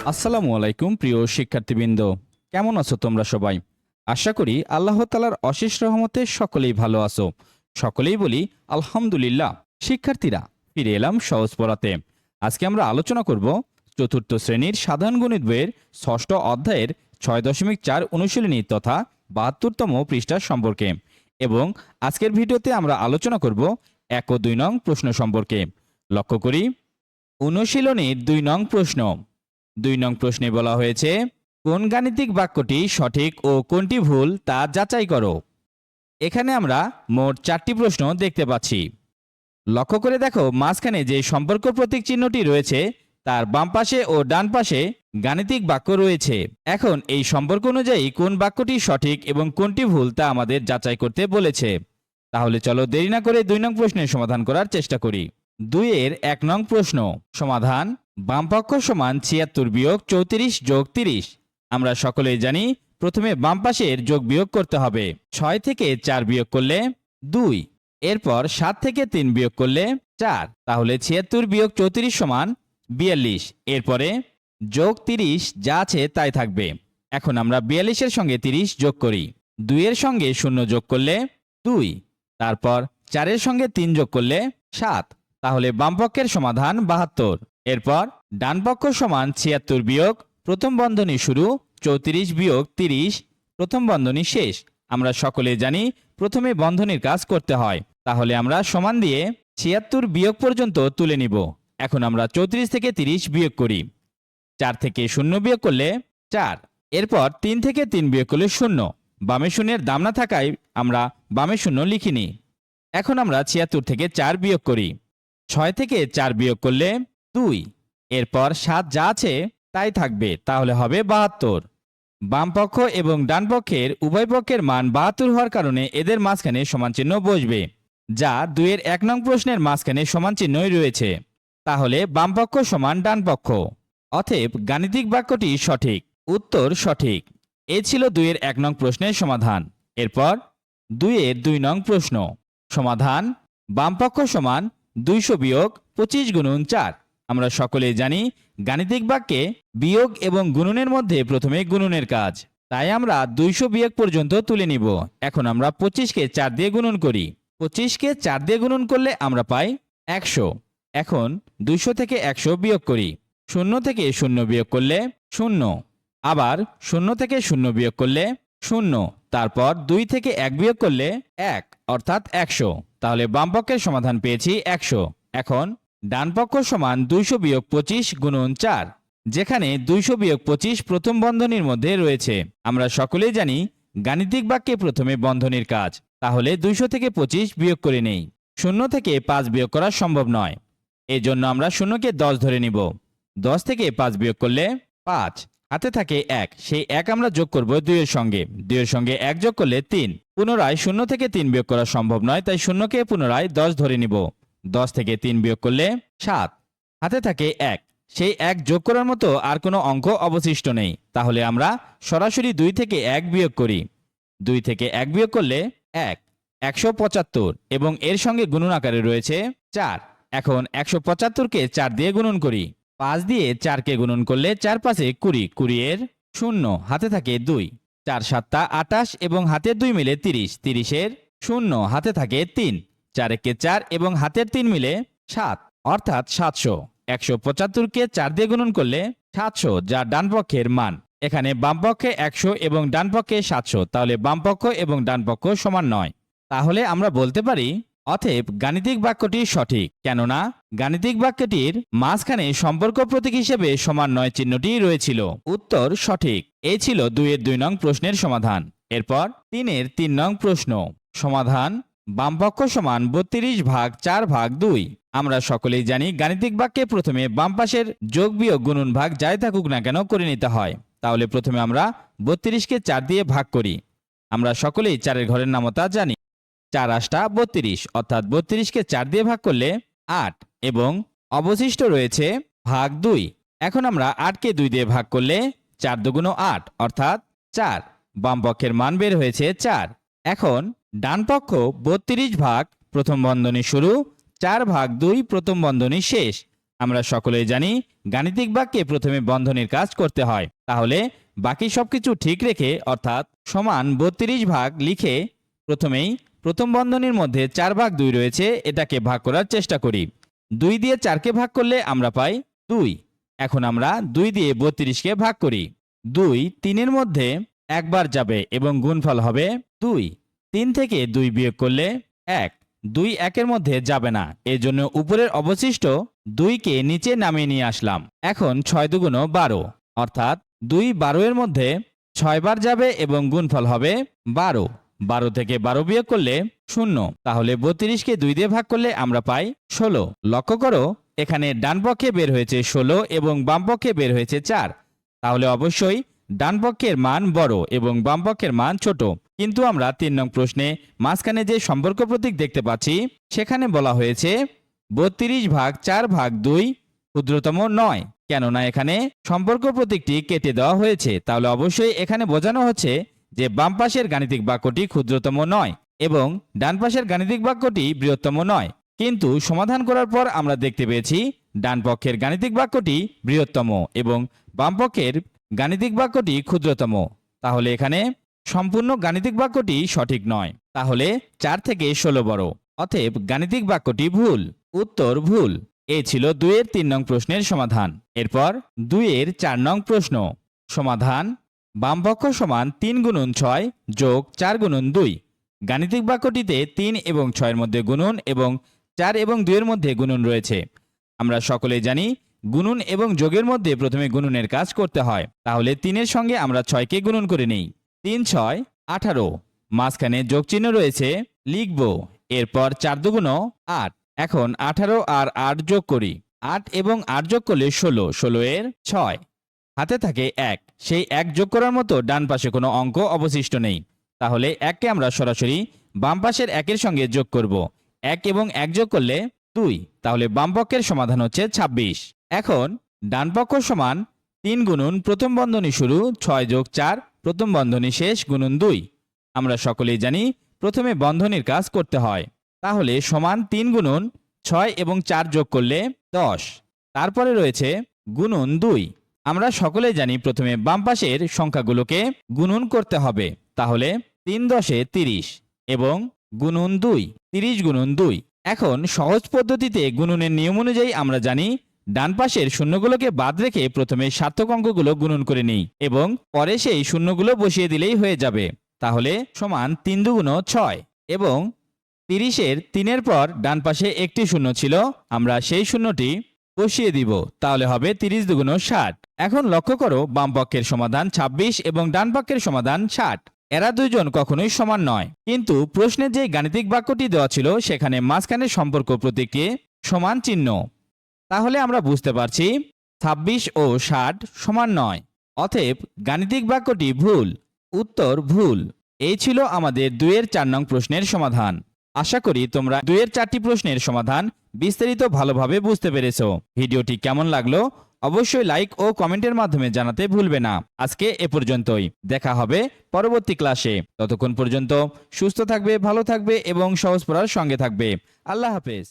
আসসালামু আলাইকুম প্রিয় শিক্ষার্থীবৃন্দ, কেমন আছো তোমরা সবাই? আশা করি আল্লাহ তাআলার অশেষ রহমতে সকলেই ভালো আছো। সকলেই বলি আলহামদুলিল্লাহ। শিক্ষার্থীরা, ফিরে এলাম সহজ পড়াতে। আজকে আমরা আলোচনা করব চতুর্থ শ্রেণীর সাধারণ গণিত বইয়ের ষষ্ঠ অধ্যায়ের 6.4 অনুশীলনী তথা 72তম পৃষ্ঠা সম্পর্কে। এবং আজকের ভিডিওতে আমরা আলোচনা করব 1 ও 2 নং প্রশ্ন সম্পর্কে। লক্ষ্য করি অনুশীলনীর 2 নং প্রশ্ন। 2 নং প্রশ্নে বলা হয়েছে, কোন গাণিতিক বাক্যটি সঠিক ও কোনটি ভুল তা যাচাই করো। এখানে আমরা মোট 4টি প্রশ্ন দেখতে পাচ্ছি। লক্ষ্য করে দেখো, মাঝখানে যে সম্পর্ক প্রতীক চিহ্নটি রয়েছে তার বাম পাশে ও ডান পাশে গাণিতিক বাক্য রয়েছে। এখন এই সম্পর্ক অনুযায়ী কোন বাক্যটি সঠিক এবং কোনটি ভুল তা আমাদের যাচাই করতে বলেছে। তাহলে চলো দেরি না করে 2 নং প্রশ্নের সমাধান করার চেষ্টা করি। 2 এর 1 নং প্রশ্ন সমাধান। বামপক্ষ সমান 76 বিয়োগ 34 যোগ 30। আমরা সকলেই জানি প্রথমে বাম পাশের যোগ বিয়োগ করতে হবে। 6 থেকে 4 বিয়োগ করলে 2, এরপর 7 থেকে 3 বিয়োগ করলে 4, তাহলে 76 বিয়োগ 34 সমান 42। এরপরে যোগ 30 যা আছে তাই থাকবে। এখন আমরা 42 এর সঙ্গে 30 যোগ করি। 2 এর সঙ্গে 0 যোগ করলে 2, তারপর 4 এর সঙ্গে 3 যোগ করলে 7, তাহলে বামপক্ষের সমাধান 72। এরপর ডানপক্ষ সমান 76 বিয়োগ প্রথম বন্ধনী শুরু 34 বিয়োগ 30 প্রথম বন্ধনী শেষ। আমরা সকলে জানি প্রথমে বন্ধনীর কাজ করতে হয়, তাহলে আমরা সমান দিয়ে 76 বিয়োগ পর্যন্ত তুলে নিব। এখন আমরা 34 থেকে 30 বিয়োগ করি। 4 থেকে 0 বিয়োগ করলে 4, এরপর 3 থেকে 3 বিয়োগ করলে 0। বামে শূন্যের দাম না থাকায় আমরা বামে শূন্য লিখিনি। এখন আমরা 76 থেকে 4 বিয়োগ করি। 6 থেকে 4 বিয়োগ করলে 2, এরপর 7 যা আছে তাই থাকবে, তাহলে হবে 72। বাম পক্ষ এবং ডান পক্ষের উভয় পক্ষের মান 72 হওয়ার কারণে এদের মাঝখানে সমান চিহ্ন বসবে, যা 2 এর 1 নং প্রশ্নের মাঝখানে সমান চিহ্নই রয়েছে। তাহলে বাম পক্ষ সমান ডান পক্ষ, অতএব গাণিতিক বাক্যটি সঠিক। উত্তর সঠিক। এ ছিল 2 এর 1 নং প্রশ্নের সমাধান। এরপর 2 এর 2 নং প্রশ্ন সমাধান। বাম পক্ষ সমান 200 বিয়োগ 25 গুণন 4। আমরা সকলেই জানি গাণিতিক বাক্যে বিয়োগ এবং গুণনের মধ্যে প্রথমে গুণনের কাজ, তাই আমরা 200 বিয়োগ পর্যন্ত তুলে নিব। এখন আমরা 25কে 4 দিয়ে গুণন করি। 25কে 4 দিয়ে গুণন করলে আমরা পাই 100। এখন 200 থেকে 100 বিয়োগ করি। 0 থেকে 0 বিয়োগ করলে 0, আবার 0 থেকে 0 বিয়োগ করলে 0, তারপর 2 থেকে 1 বিয়োগ করলে 1, অর্থাৎ 100। তাহলে বামপক্ষের সমাধান পেয়েছি 100। এখন ডানপক্ষ সমান 200 বিয়োগ 25 গুণন 4, যেখানে 200 বিয়োগ 25 প্রথম বন্ধনীর মধ্যে রয়েছে। আমরা সকলেই জানি গাণিতিক বাক্যে প্রথমে বন্ধনীর কাজ, তাহলে 200 থেকে 25 বিয়োগ করে নেই। 0 থেকে 5 বিয়োগ করা সম্ভব নয়, এই জন্য আমরা 0কে 10 ধরে নিব। 10 থেকে 5 বিয়োগ করলে 5, হাতে থাকে 1, সেই 1 আমরা যোগ করব 2 এর সঙ্গে। 2 এর সঙ্গে 1 যোগ করলে 3। পুনরায় 0 থেকে 3 বিয়োগ করা সম্ভব নয়, তাই 0কে পুনরায় 10 ধরে নিব। 10 থেকে 3 বিয়োগ করলে 7, হাতে থাকে 1, সেই 1 যোগ করার মতো আর কোনো অঙ্ক অবশিষ্ট নেই, তাহলে আমরা সরাসরি 2 থেকে 1 বিয়োগ করি। 2 থেকে 1 বিয়োগ করলে 1, 175, এবং এর সঙ্গে গুণন আকারে রয়েছে 4। এখন 175কে 4 দিয়ে গুণন করি। 5 দিয়ে 4কে গুণন করলে 4 5 20, 20 এর 0, হাতে থাকে 2, 4 7 28 এবং হাতের 2 মিলে 30, 30 এর 0, হাতে থাকে 3, 4 একে 4 এবং হাতের 3 মিলে 7, অর্থাৎ 700। 175কে 4 দিয়ে গুণন করলে 700, যা ডান পক্ষের মান। এখানে বাম পক্ষে 100 এবং ডান পক্ষে 700, তাহলে বাম পক্ষ এবং ডান পক্ষ সমান নয়। তাহলে আমরা বলতে পারি অতএব গাণিতিক বাক্যটি সঠিক, কেননা গাণিতিক বাক্যটির মাঝখানে সম্পর্ক প্রতীক হিসেবে সমান নয় চিহ্নটি রয়েছিল। উত্তর সঠিক। এই ছিল 2 এর 2 নং প্রশ্নের সমাধান। এরপর 3 এর 3 নং প্রশ্ন সমাধান। বামপক্ষ সমান 32 ভাগ 4 ভাগ 2। আমরা সকলেই জানি গাণিতিক বাক্যে প্রথমে বাম পাশের যোগ বিয়োগ গুণন ভাগ যাই থাকুক না কেন করে নিতে হয়। তাহলে প্রথমে আমরা 32কে 4 দিয়ে ভাগ করি। আমরা সকলেই 4 এর ঘরের নামতা জানি। 4 8 32, অর্থাৎ 32কে 4 দিয়ে ভাগ করলে 8, এবং অবশিষ্ট রয়েছে ভাগ 2। এখন আমরা 8কে 2 দিয়ে ভাগ করলে 4 দুগুণ 8, অর্থাৎ 4। বামপক্ষের মান বের হয়েছে 4। এখন ডানপক্ষ 32 ভাগ প্রথম বন্ধনী শুরু 4 ভাগ 2 প্রথম বন্ধনী শেষ। আমরা সকলেই জানি গাণিতিক বাক্যে প্রথমে বন্ধনীর কাজ করতে হয়। তাহলে বাকি সবকিছু ঠিক রেখে অর্থাৎ সমান 32 ভাগ লিখে প্রথমেই প্রথম বন্ধনীর মধ্যে 4/2 রয়েছে, এটাকে ভাগ করার চেষ্টা করি। 2 দিয়ে 4কে ভাগ করলে আমরা পাই 2। এখন আমরা 2 দিয়ে 32কে ভাগ করি। 2 3-এর মধ্যে একবার যাবে এবং গুণফল হবে 2। 3 থেকে 2 বিয়োগ করলে 1। 2 1-এর মধ্যে যাবে না, এজন্য উপরের অবশিষ্ট 2কে নিচে নামিয়ে নিয়ে আসলাম। এখন 6 দুগুণ 12, অর্থাৎ 2 12-এর মধ্যে 6 বার যাবে এবং গুণফল হবে 12। 12 থেকে 12 বিয়োগ করলে 0। তাহলে 32কে 2 দিয়ে ভাগ করলে আমরা পাই 16। লক্ষ্য করো, এখানে ডান পক্ষে বের হয়েছে 16 এবং বাম পক্ষে বের হয়েছে 4। তাহলে অবশ্যই ডান পক্ষের মান বড় এবং বাম পক্ষের মান ছোট। কিন্তু আমরা 3 নং প্রশ্নে মাঝখানে যে সম্পর্ক প্রতীক দেখতে পাচ্ছি সেখানে বলা হয়েছে 32/4/2 ক্ষুদ্রতম নয়। কেননা এখানে সম্পর্ক প্রতীকটি কেটে দেওয়া হয়েছে, তাহলে অবশ্যই এখানে বোঝানো হচ্ছে যে বাম পাশের গাণিতিক বাক্যটি ক্ষুদ্রতম নয় এবং ডান পাশের গাণিতিক বাক্যটি বৃহত্তম নয়। কিন্তু সমাধান করার পর আমরা দেখতে পেয়েছি ডান পক্ষের গাণিতিক বাক্যটি বৃহত্তম এবং বাম পক্ষের গাণিতিক বাক্যটি ক্ষুদ্রতম। তাহলে এখানে সম্পূর্ণ গাণিতিক বাক্যটি সঠিক নয়। তাহলে 4 থেকে 16 বড়, অতএব গাণিতিক বাক্যটি ভুল। উত্তর ভুল। এ ছিল 2-এর 3 নং প্রশ্নের সমাধান। এরপর 2-এর 4 নং প্রশ্ন। সমাধান: বাম পক্ষ সমান 3 গুণন 6 যোগ 4 গুণন 2। গাণিতিক বাক্যটিতে 3 এবং 6-এর মধ্যে গুণন এবং 4 এবং 2-এর মধ্যে গুণন রয়েছে। আমরা সকলেই জানি গুণন এবং যোগের মধ্যে প্রথমে গুণনের কাজ করতে হয়। তাহলে 3-এর সঙ্গে আমরা 6কে গুণন করে নেই। 3 6 18, মাঝখানে যোগ চিহ্ন রয়েছে, লিখব। এরপর 4 দুগুণ 8। এখন 18 আর 8 যোগ করি। 8 এবং 8 যোগ করলে 16, 16-এর 6, হাতে থাকে 1। সেই 1 যোগ করার মতো ডান পাশে কোনো অঙ্ক অবশিষ্ট নেই। তাহলে 1কে আমরা সরাসরি বাম পাশের 1-এর সঙ্গে যোগ করব। 1 এবং 1 যোগ করলে 2। তাহলে বাম পক্ষের সমাধান হচ্ছে 26। এখন ডান পক্ষ সমান 3 গুণন প্রথম বন্ধনী শুরু 6 যোগ 4 প্রথম বন্ধনী শেষ গুণন 2। আমরা সকলেই জানি প্রথমে বন্ধনীর কাজ করতে হয়। তাহলে সমান 3 গুণন 6 এবং 4 যোগ করলে 10। তারপরে রয়েছে গুণন 2। আমরা সকলেই জানি প্রথমে বাম পাশের সংখ্যাগুলোকে গুণন করতে হবে। তাহলে 3 10 30 এবং গুণন 2, 30 গুণন 2। এখন সহজ পদ্ধতিতে গুণনের নিয়ম অনুযায়ী আমরা জানি ডান পাশের শূন্যগুলোকে বাদ রেখে প্রথমে সার্থক অঙ্কগুলো গুণন করে নিই এবং পরে সেই শূন্যগুলো বসিয়ে দিলেই হয়ে যাবে। তাহলে সমান 3 দুগুণ 6 এবং 30-এর 3-এর পর ডান পাশে একটি শূন্য ছিল, আমরা সেই শূন্যটি বসিয়ে দিব। তাহলে হবে 30 দুগুণ 60। এখন লক্ষ্য করো, বাম পক্ষের সমাধান 26 এবং ডান পক্ষের সমাধান 60। এরা দুইজন কখনোই সমান নয়। কিন্তু প্রশ্নে যে গাণিতিক বাক্যটি দেওয়া ছিল সেখানে মাঝখানে সম্পর্ক প্রতীকটি সমান চিহ্ন। তাহলে আমরা বুঝতে পারছি 26 ও 60 সমান নয়। অতএব গাণিতিক বাক্যটি ভুল। উত্তর ভুল। এই ছিল আমাদের 2-এর 4 নং প্রশ্নের সমাধান। আশা করি তোমরা 2-এর 4টি প্রশ্নের সমাধান বিস্তারিত ভালোভাবে বুঝতে পেরেছো। ভিডিওটি কেমন লাগলো অবশ্যই লাইক ও কমেন্টের মাধ্যমে জানাতে ভুলবে না। আজকে এ পর্যন্তই, দেখা হবে পরবর্তী ক্লাসে। ততক্ষণ পর্যন্ত সুস্থ থাকবে, ভালো থাকবে এবং সহজ পড়ার সঙ্গে থাকবে। আল্লাহ হাফেজ।